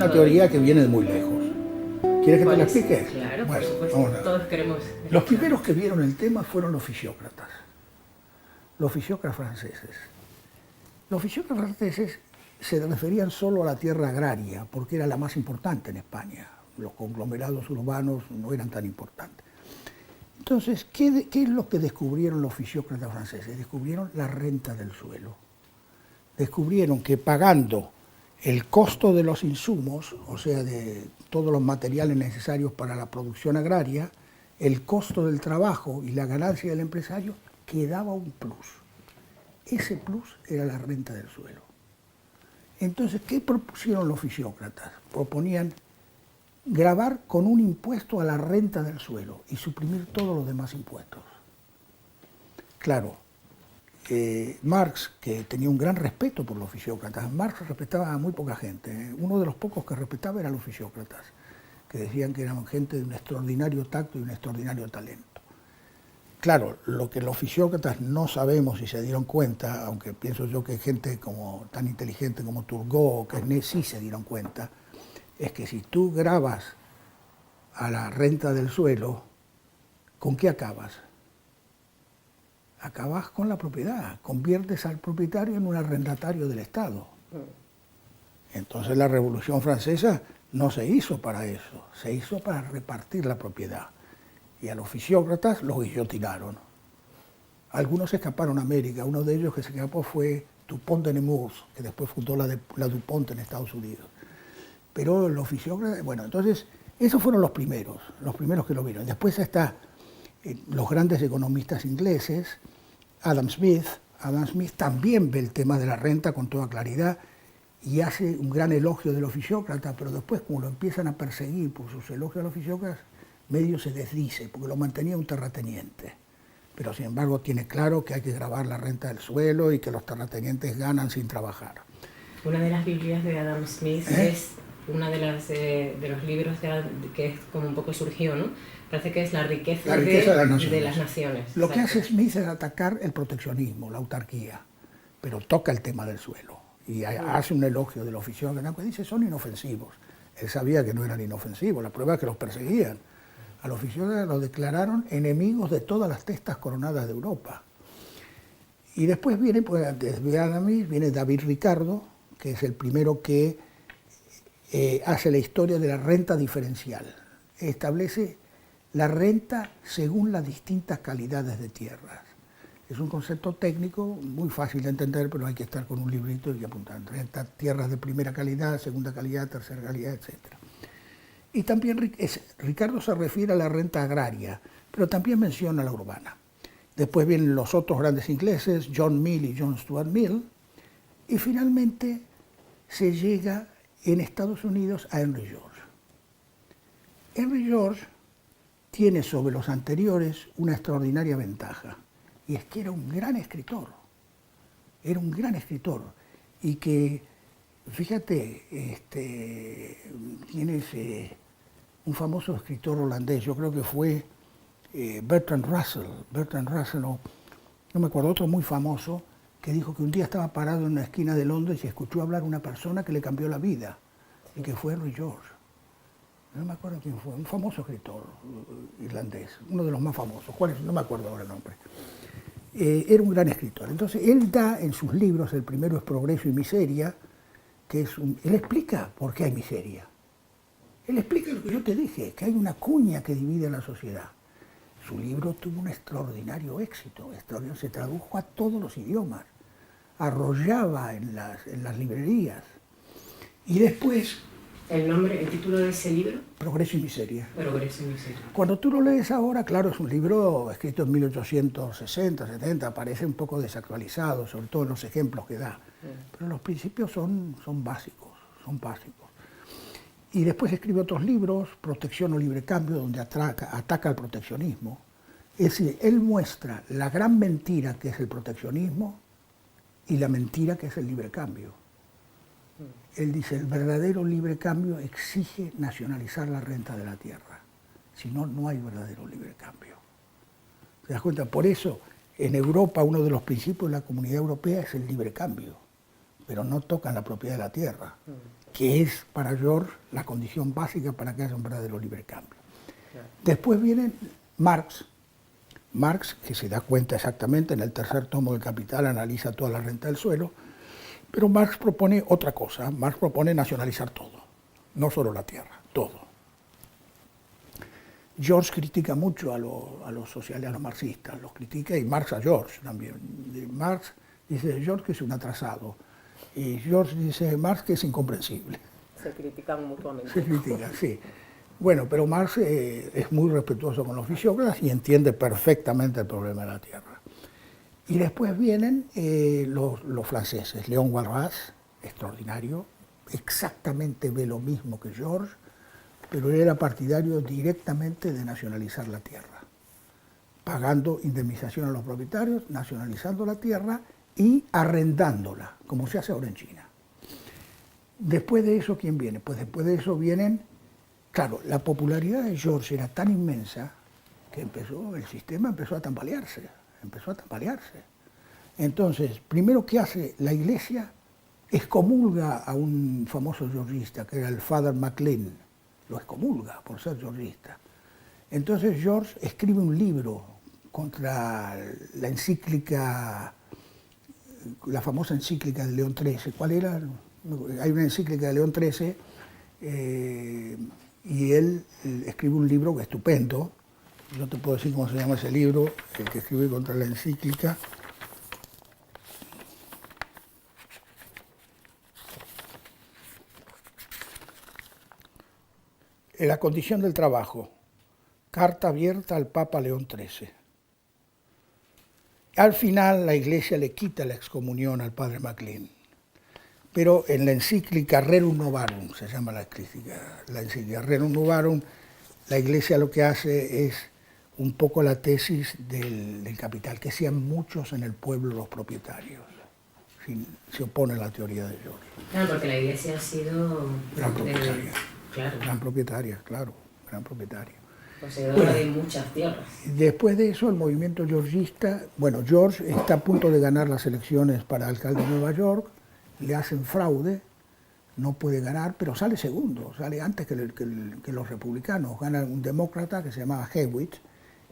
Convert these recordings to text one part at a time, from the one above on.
una teoría que viene de muy lejos. ¿Quieres que te la explique? Claro, Bueno, por supuesto. vamos a ver. Todos queremos. Los primeros que vieron el tema fueron los fisiócratas franceses. Los fisiócratas franceses se referían solo a la tierra agraria, porque era la más importante en España. Los conglomerados urbanos no eran tan importantes. Entonces, ¿qué es lo que descubrieron los fisiócratas franceses? Descubrieron la renta del suelo. Descubrieron que pagando el costo de los insumos, o sea, de todos los materiales necesarios para la producción agraria, el costo del trabajo y la ganancia del empresario, quedaba un plus. Ese plus era la renta del suelo. Entonces, ¿qué propusieron los fisiócratas? Proponían gravar con un impuesto a la renta del suelo y suprimir todos los demás impuestos. Claro, Marx, que tenía un gran respeto por los fisiócratas, Marx respetaba a muy poca gente. Uno de los pocos que respetaba eran los fisiócratas, que decían que eran gente de un extraordinario tacto y un extraordinario talento. Claro, lo que los fisiócratas no sabemos y se dieron cuenta, aunque pienso yo que gente como, tan inteligente como Turgot o Quesnay sí se dieron cuenta, es que si tú gravas a la renta del suelo, ¿con qué acabas? Acabas con la propiedad, conviertes al propietario en un arrendatario del Estado. Entonces la Revolución Francesa no se hizo para eso, se hizo para repartir la propiedad. Y a los fisiócratas los guillotinaron. Algunos escaparon a América, uno de ellos que se escapó fue Dupont de Nemours, que después fundó la Dupont en Estados Unidos. Pero los fisiócratas, bueno, entonces, esos fueron los primeros que lo vieron. Después está los grandes economistas ingleses, Adam Smith también ve el tema de la renta con toda claridad y hace un gran elogio de los fisiócratas, pero después, como lo empiezan a perseguir por sus elogios a los fisiócratas, medio se desdice, porque lo mantenía un terrateniente. Pero sin embargo tiene claro que hay que gravar la renta del suelo y que los terratenientes ganan sin trabajar. Una de las Biblias de Adam Smith es una de los libros que es como un poco surgió, ¿no? Parece que es la riqueza de las naciones. Lo que hace Smith es atacar el proteccionismo, la autarquía, pero toca el tema del suelo y hace un elogio de los fisiócratas, que dice son inofensivos. Él sabía que no eran inofensivos, la prueba es que los perseguían. A los fisiócratas los declararon enemigos de todas las testas coronadas de Europa. Y después viene, pues, desde Adam Smith, viene David Ricardo, que es el primero que hace la historia de la renta diferencial. Establece la renta según las distintas calidades de tierras. Es un concepto técnico muy fácil de entender, pero hay que estar con un librito y apuntar. Renta, tierras de primera calidad, segunda calidad, tercera calidad, etc. Y también Ricardo se refiere a la renta agraria, pero también menciona la urbana. Después vienen los otros grandes ingleses, John Mill y John Stuart Mill, y finalmente se llega en Estados Unidos a Henry George. Henry George tiene sobre los anteriores una extraordinaria ventaja, y es que era un gran escritor. Era un gran escritor, y que, fíjate, tienes un famoso escritor holandés, yo creo que fue Bertrand Russell, no me acuerdo, otro muy famoso, que dijo que un día estaba parado en una esquina de Londres y escuchó hablar a una persona que le cambió la vida, y que fue Henry George. No me acuerdo quién fue, un famoso escritor irlandés, uno de los más famosos, ¿cuál es? No me acuerdo ahora el nombre. Era un gran escritor. Entonces, él da en sus libros, el primero es Progreso y Miseria, que él explica por qué hay miseria. Él explica lo que yo te dije, que hay una cuña que divide a la sociedad. Su libro tuvo un extraordinario éxito, se tradujo a todos los idiomas, arrollaba en las librerías. Y después... ¿El título de ese libro? Progreso y Miseria. Progreso y Miseria. Cuando tú lo lees ahora, claro, es un libro escrito en 1860, 70, parece un poco desactualizado, sobre todo en los ejemplos que da. Pero los principios son básicos, son básicos. Y después escribe otros libros, Protección o Libre Cambio, donde ataca al proteccionismo. Es decir, él muestra la gran mentira que es el proteccionismo y la mentira que es el libre cambio. Él dice, el verdadero libre cambio exige nacionalizar la renta de la tierra. Si no, no hay verdadero libre cambio. ¿Te das cuenta? Por eso, en Europa, uno de los principios de la Comunidad Europea es el libre cambio, pero no tocan la propiedad de la tierra. que es para George la condición básica para que haya un verdadero libre cambio. Después viene Marx, que se da cuenta exactamente, en el tercer tomo del Capital analiza toda la renta del suelo, pero Marx propone otra cosa. Marx propone nacionalizar todo, no solo la tierra, todo. George critica mucho a los sociales, a los marxistas, los critica, y Marx a George también. Marx dice George que es un atrasado, y George dice Marx que es incomprensible. Se critican mutuamente. Se critican, sí. Bueno, pero Marx es muy respetuoso con los fisiócratas y entiende perfectamente el problema de la tierra. Y después vienen los franceses. Léon Walras, extraordinario, exactamente ve lo mismo que George, pero él era partidario directamente de nacionalizar la tierra, pagando indemnización a los propietarios, nacionalizando la tierra y arrendándola, como se hace ahora en China. Después de eso, ¿quién viene? Pues después de eso vienen, claro, la popularidad de George era tan inmensa que el sistema empezó a tambalearse, Entonces, primero, ¿qué hace la Iglesia? Excomulga a un famoso georgista, que era el Father MacLean, lo excomulga por ser georgista. Entonces George escribe un libro contra la encíclica, la famosa encíclica de León XIII. ¿Cuál era? Hay una encíclica de León XIII y él escribe un libro que es estupendo. No te puedo decir cómo se llama ese libro, el que escribe contra la encíclica. La condición del trabajo, carta abierta al Papa León XIII. Al final la Iglesia le quita la excomunión al padre MacLean, pero en la encíclica Rerum Novarum, se llama la encíclica Rerum Novarum, la Iglesia lo que hace es un poco la tesis del Capital, que sean muchos en el pueblo los propietarios. Se opone a la teoría de George. Claro, porque la Iglesia ha sido... Gran propietaria. Claro. Gran propietaria, claro, gran propietaria. Poseedora de muchas tierras. Después de eso, el movimiento georgista, bueno, George está a punto de ganar las elecciones para alcalde de Nueva York, le hacen fraude, no puede ganar, pero sale segundo, sale antes que los republicanos. Gana un demócrata que se llamaba Hewitt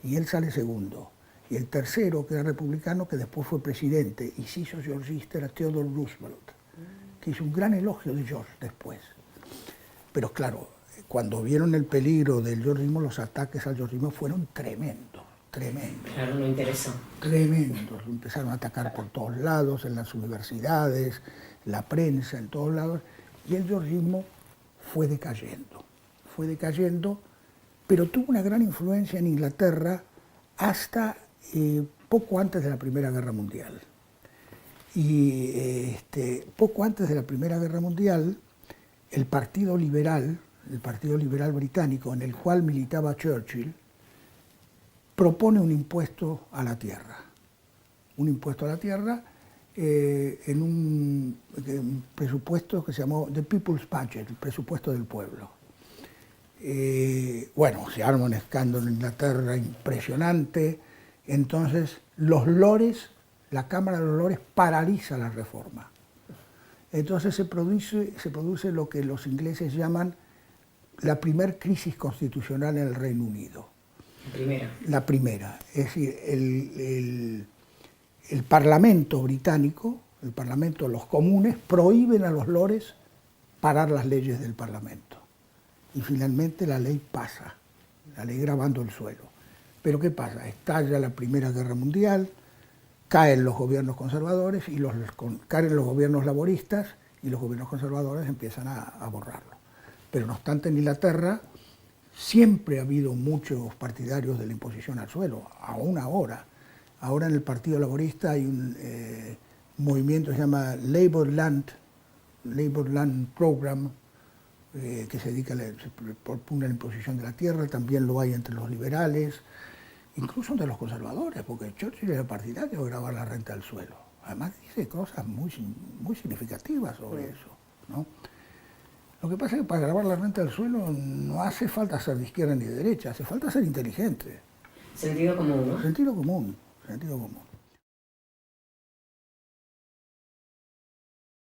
y él sale segundo. Y el tercero, que era republicano, que después fue presidente y se hizo georgista, era Theodore Roosevelt, que hizo un gran elogio de George después. Pero claro, cuando vieron el peligro del georgismo, los ataques al georgismo fueron tremendos. Claro, no interesó. Tremendos. Lo empezaron a atacar por todos lados, en las universidades, la prensa, en todos lados. Y el georgismo fue decayendo, pero tuvo una gran influencia en Inglaterra hasta poco antes de la Primera Guerra Mundial. Y poco antes de la Primera Guerra Mundial, el Partido Liberal británico, en el cual militaba Churchill, propone un impuesto a la tierra. En un presupuesto que se llamó The People's Budget, el presupuesto del pueblo. Bueno, se arma un escándalo en Inglaterra impresionante. Entonces, la Cámara de los Lores paraliza la reforma. Entonces se produce lo que los ingleses llaman la primera crisis constitucional en el Reino Unido. La primera. Es decir, el Parlamento británico, el Parlamento de los comunes, prohíben a los lores parar las leyes del Parlamento. Y finalmente la ley pasa, la ley grabando el suelo. Pero ¿qué pasa? Estalla la Primera Guerra Mundial, caen los gobiernos conservadores y caen los gobiernos laboristas y los gobiernos conservadores empiezan a borrarlo. Pero no obstante, en Inglaterra siempre ha habido muchos partidarios de la imposición al suelo, aún ahora. Ahora en el Partido Laborista hay un movimiento que se llama Labour Land Program, que se dedica se propone la imposición de la tierra. También lo hay entre los liberales, incluso entre los conservadores, porque Churchill era partidario de grabar la renta del suelo. Además dice cosas muy significativas sobre eso, ¿no? Lo que pasa es que para grabar la renta del suelo no hace falta ser de izquierda ni de derecha, hace falta ser inteligente. Sentido común, ¿no? Sentido común.